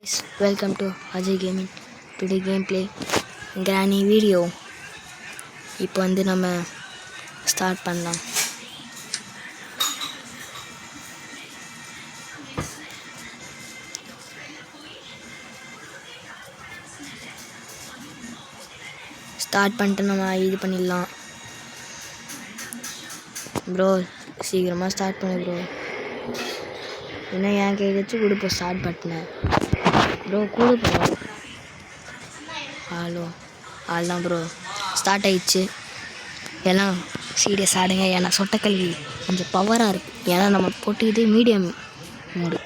Welcome to Ajay Gaming. Today gameplay granny video. இப்போ வந்து நம்ம ஸ்டார்ட் பண்ணலாம். ஸ்டார்ட் பண்ணிட்டு நம்ம இது பண்ணிடலாம். ப்ரோ சீக்கிரமாக ஸ்டார்ட் பண்ணு ப்ரோ. என்ன என் கையில் வச்சு கொடுப்போம் ஸ்டார்ட் பட்டனை. ப்ரோ கொடுப்போம். ஹலோ அதுதான் ப்ரோ ஸ்டார்ட் ஆயிடுச்சு. எல்லாம் சீரியஸ் ஆடுங்க. ஏன்னா சொட்டக்கல்வி கொஞ்சம் பவராக இருக்குது. ஏன்னா நம்ம போட்டு இது மீடியம் மோடு.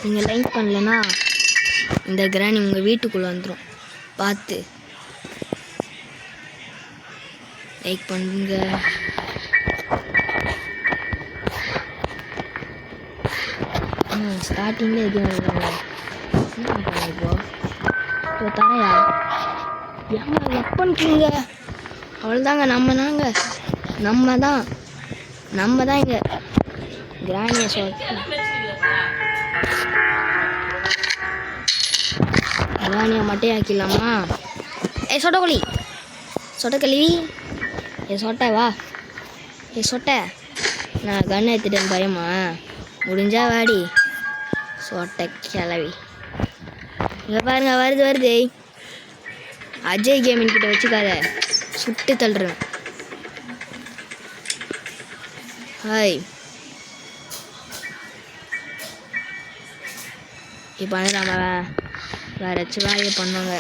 நீங்கள் லைக் பண்ணலன்னா இந்த கிராணி உங்கள் வீட்டுக்குள்ளே வந்துடும். பார்த்து லைக் பண்ணுங்க. ஸ்டார்டிங்கில் எதுவும் இல்லைங்க. இப்போ தரையா ஏங்க எப்பன்னுக்குங்க. அவ்வளோதாங்க. நம்ம தான் இங்கே கிராணியை கிராணியை மட்டும் ஆக்கிடலாமா? சொட்டக்கல்வி சொட்டை வா. சொட்டை நான் கன் எடுத்துட்டேன்னு பயமா? முடிஞ்சா வாடி சொட்டை கிளவி. இங்கே பாருங்க வருது. அஜய் கேமிங் கிட்ட வச்சுக்காத, சுட்டு தள்ளுறேன். ஹாய் இப்போ வந்து நம்ம வேறு ஏதாச்சும் வேலையை பண்ணுவாங்க.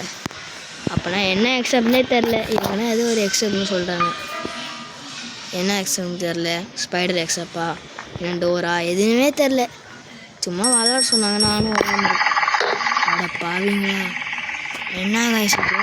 அப்போனா என்ன எக்ஸாம்னே தெரில. இவங்கன்னா ஏதோ ஒரு எக்ஸாம்னு சொல்கிறாங்க. என்ன எக்ஸாம் தெரில. ஸ்பைடர் எக்ஸாப்பா இல்லை டோரா எதுவுமே தெரில. சும்மா விளாட சொன்னாங்க. நானும் விளாண்டுருக்கேன். அட பாவீங்களா என்ன வயசுக்கு